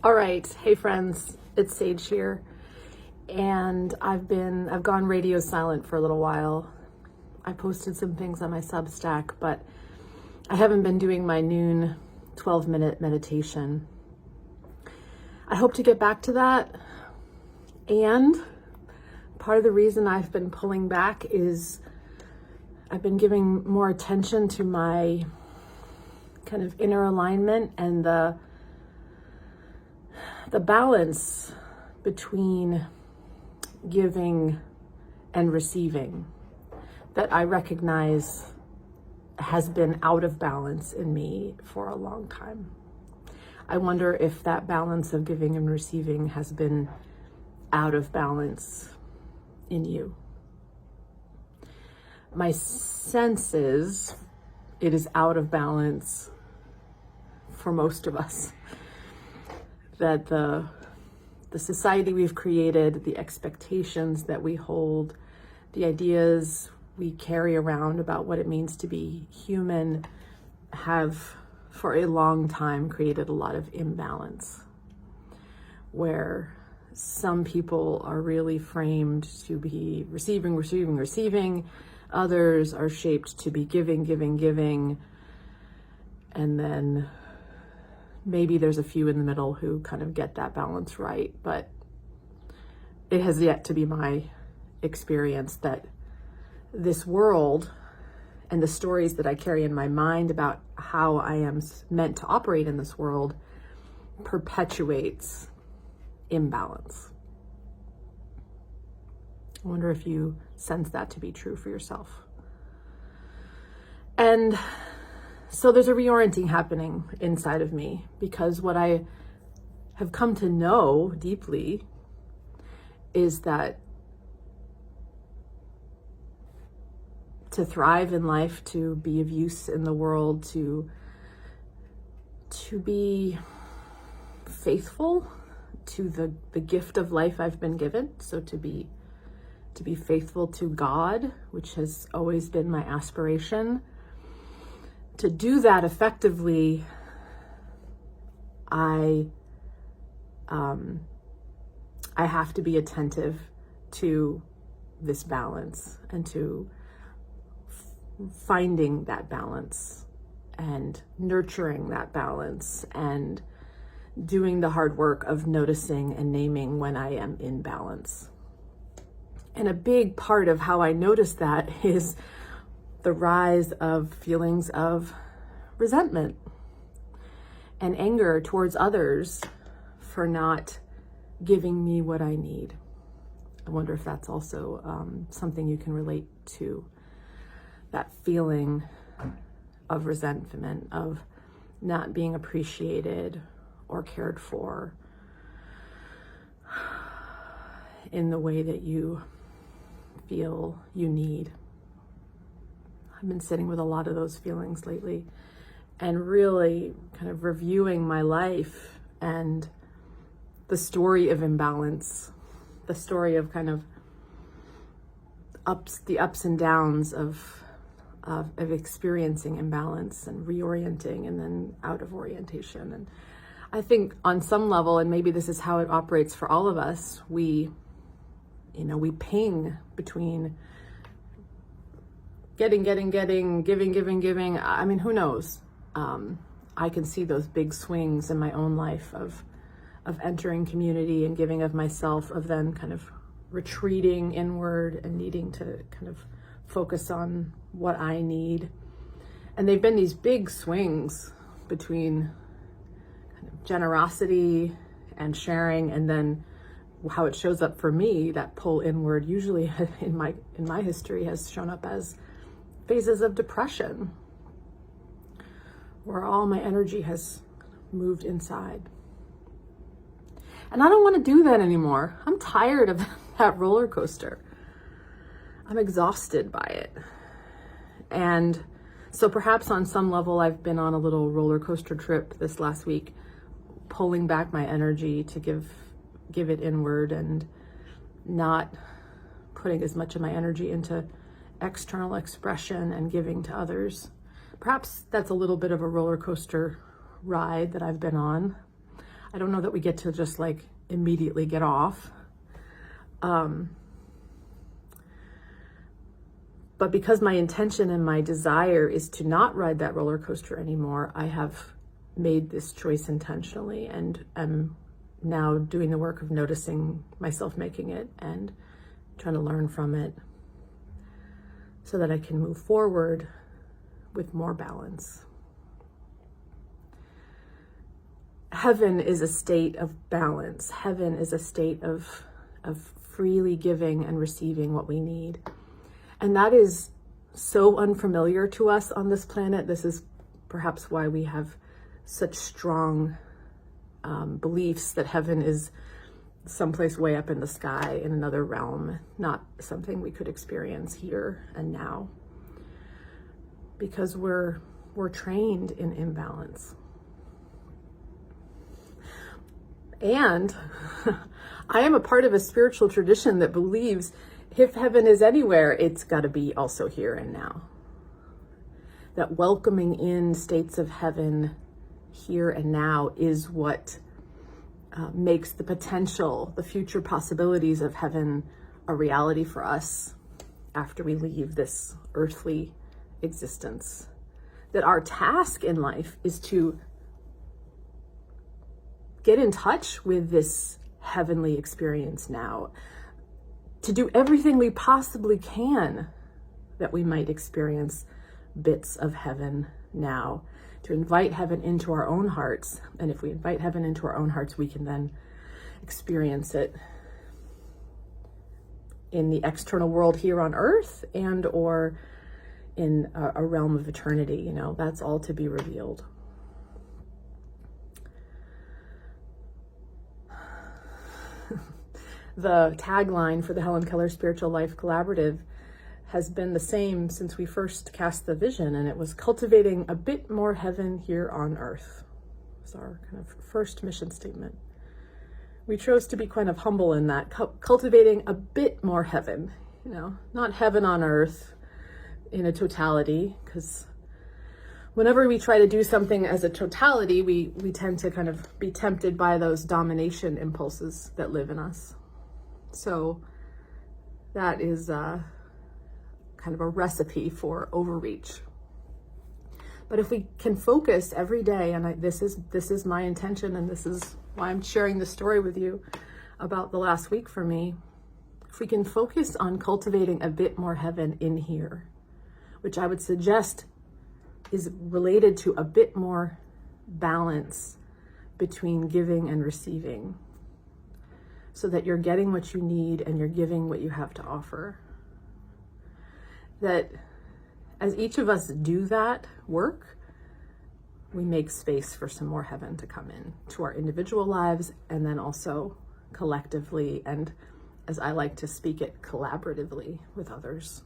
All right, hey friends, it's Sage here, and I've gone radio silent for a little while. I posted some things on my Substack, but I haven't been doing my noon 12-minute meditation. I hope to get back to that, and part of the reason I've been pulling back is I've been giving more attention to my kind of inner alignment and the balance between giving and receiving that I recognize has been out of balance in me for a long time. I wonder if that balance of giving and receiving has been out of balance in you. My sense is it is out of balance for most of us. That the society we've created, the expectations that we hold, the ideas we carry around about what it means to be human have for a long time created a lot of imbalance, where some people are really framed to be receiving, others are shaped to be giving, and then maybe there's a few in the middle who kind of get that balance right, but it has yet to be my experience that this world and the stories that I carry in my mind about how I am meant to operate in this world perpetuates imbalance. I wonder if you sense that to be true for yourself. And so there's a reorienting happening inside of me, because what I have come to know deeply is that to thrive in life, to be of use in the world, to be faithful to the gift of life I've been given, so to be faithful to God, which has always been my aspiration. To do that effectively, I have to be attentive to this balance and to finding that balance and nurturing that balance and doing the hard work of noticing and naming when I am in balance. And a big part of how I notice that is the rise of feelings of resentment and anger towards others for not giving me what I need. I wonder if that's also something you can relate to, that feeling of resentment, of not being appreciated or cared for in the way that you feel you need. I've been sitting with a lot of those feelings lately and really kind of reviewing my life and the story of imbalance, the story of kind of the ups and downs of experiencing imbalance and reorienting and then out of orientation. And I think on some level, and maybe this is how it operates for all of us, we ping between getting, giving. I mean, who knows? I can see those big swings in my own life of entering community and giving of myself, of then kind of retreating inward and needing to kind of focus on what I need. And they've been these big swings between kind of generosity and sharing, and then how it shows up for me, that pull inward usually in my history has shown up as phases of depression, where all my energy has moved inside. And I don't want to do that anymore. I'm tired of that roller coaster. I'm exhausted by it. And so perhaps on some level, I've been on a little roller coaster trip this last week, pulling back my energy to give it inward and not putting as much of my energy into external expression and giving to others. Perhaps that's a little bit of a roller coaster ride that I've been on. I don't know that we get to just like immediately get off. But because my intention and my desire is to not ride that roller coaster anymore, I have made this choice intentionally, and I'm now doing the work of noticing myself making it and trying to learn from it so that I can move forward with more balance. Heaven is a state of balance. Heaven is a state of freely giving and receiving what we need. And that is so unfamiliar to us on this planet. This is perhaps why we have such strong beliefs that heaven is someplace way up in the sky in another realm, not something we could experience here and now, because we're trained in imbalance. And I am a part of a spiritual tradition that believes if heaven is anywhere, it's got to be also here and now. That welcoming in states of heaven here and now is what makes the potential, the future possibilities of heaven a reality for us after we leave this earthly existence. That our task in life is to get in touch with this heavenly experience now, to do everything we possibly can that we might experience bits of heaven now, to invite heaven into our own hearts. And if we invite heaven into our own hearts, we can then experience it in the external world here on earth and or in a realm of eternity. You know, that's all to be revealed. The tagline for the Helen Keller Spiritual Life Collaborative has been the same since we first cast the vision, and it was cultivating a bit more heaven here on earth. It's our kind of first mission statement. We chose to be kind of humble in that, cultivating a bit more heaven, you know, not heaven on earth in a totality, because whenever we try to do something as a totality, we tend to kind of be tempted by those domination impulses that live in us. So that is kind of a recipe for overreach. But if we can focus every day, and this is my intention, and this is why I'm sharing this story with you about the last week for me, if we can focus on cultivating a bit more heaven in here, which I would suggest is related to a bit more balance between giving and receiving, so that you're getting what you need and you're giving what you have to offer. That as each of us do that work, we make space for some more heaven to come in to our individual lives, and then also collectively, and as I like to speak it, collaboratively with others.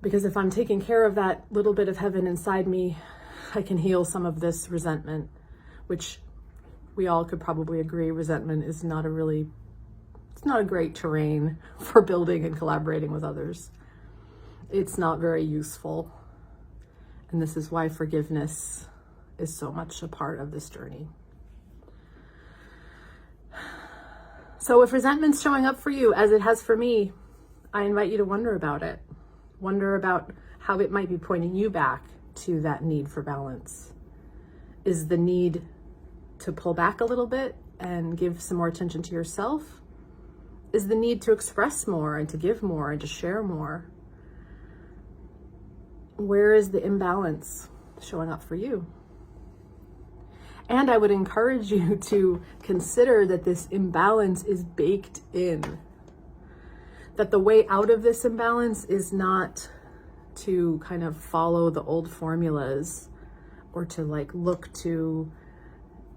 Because if I'm taking care of that little bit of heaven inside me, I can heal some of this resentment, which we all could probably agree resentment is not a great terrain for building and collaborating with others. It's not very useful. And this is why forgiveness is so much a part of this journey. So if resentment's showing up for you as it has for me, I invite you to wonder about it. Wonder about how it might be pointing you back to that need for balance. Is the need to pull back a little bit and give some more attention to yourself? Is the need to express more and to give more and to share more? Where is the imbalance showing up for you? And I would encourage you to consider that this imbalance is baked in. That the way out of this imbalance is not to kind of follow the old formulas or to like look to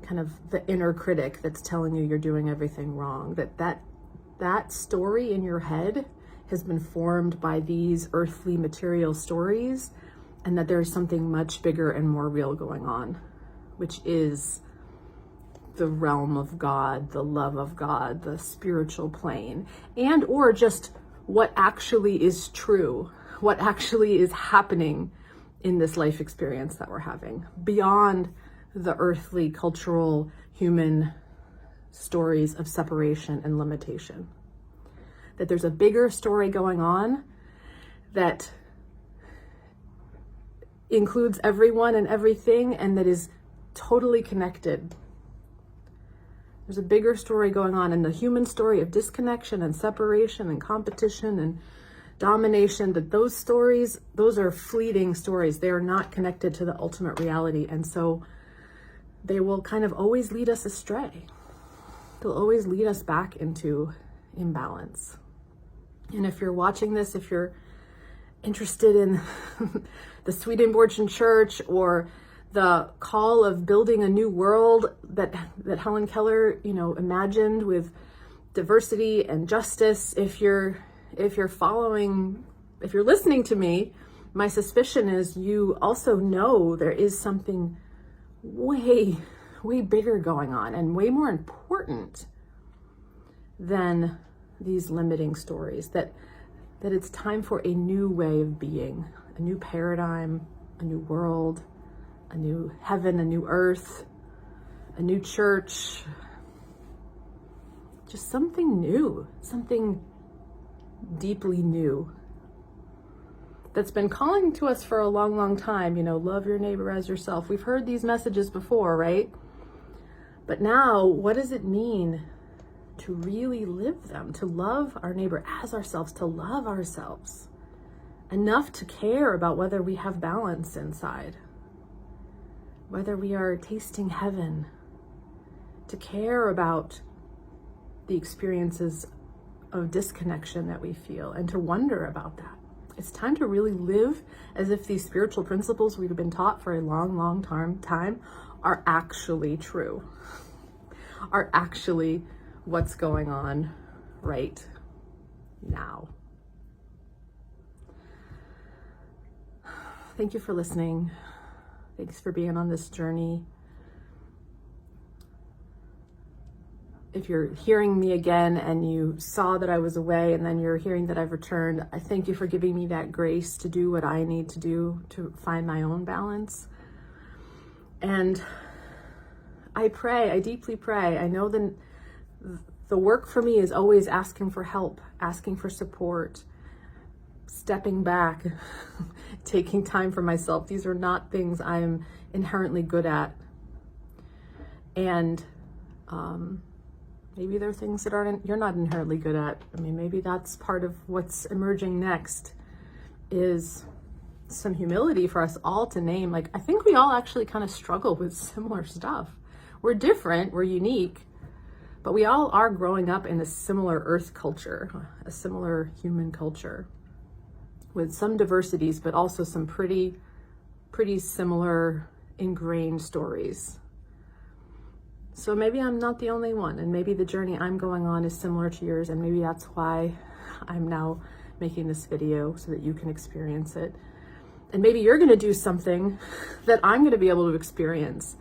kind of the inner critic that's telling you you're doing everything wrong. That story in your head has been formed by these earthly material stories, and that there's something much bigger and more real going on, which is the realm of God, the love of God, the spiritual plane, and or just what actually is true, what actually is happening in this life experience that we're having, beyond the earthly, cultural, human stories of separation and limitation. That there's a bigger story going on that includes everyone and everything, and that is totally connected. There's a bigger story going on, and the human story of disconnection and separation and competition and domination, that those stories, those are fleeting stories. They are not connected to the ultimate reality. And so they will kind of always lead us astray. They'll always lead us back into imbalance. And if you're watching this, if you're interested in the Swedenborgian Church or the call of building a new world that Helen Keller, imagined with diversity and justice, if you're listening to me, my suspicion is you also know there is something way, way bigger going on and way more important than these limiting stories, that it's time for a new way of being, a new paradigm, a new world, a new heaven, a new earth, a new church, just something new, something deeply new that's been calling to us for a long, long time. Love your neighbor as yourself. We've heard these messages before, right? But now, what does it mean to really live them, to love our neighbor as ourselves, to love ourselves enough to care about whether we have balance inside, whether we are tasting heaven, to care about the experiences of disconnection that we feel, and to wonder about that. It's time to really live as if these spiritual principles we've been taught for a long, long time are actually true, are actually what's going on right now. Thank you for listening. Thanks for being on this journey. If you're hearing me again and you saw that I was away and then you're hearing that I've returned, I thank you for giving me that grace to do what I need to do to find my own balance. And I pray, I deeply pray. I know the work for me is always asking for help, asking for support, stepping back, taking time for myself. These are not things I'm inherently good at. And maybe there are things that you're not inherently good at. Maybe that's part of what's emerging next, is some humility for us all to name. I think we all actually kind of struggle with similar stuff. We're different, we're unique, but we all are growing up in a similar earth culture, a similar human culture, with some diversities, but also some pretty similar ingrained stories. So maybe I'm not the only one, and maybe the journey I'm going on is similar to yours, and maybe that's why I'm now making this video, so that you can experience it. And maybe you're going to do something that I'm going to be able to experience,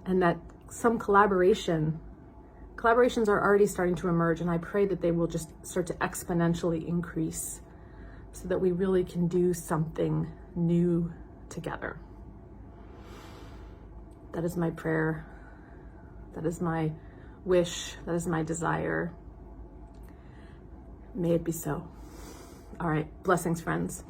and that some collaborations are already starting to emerge, and I pray that they will just start to exponentially increase, so that we really can do something new together. That is my prayer. That is my wish. That is my desire. May it be so. All right. Blessings, friends.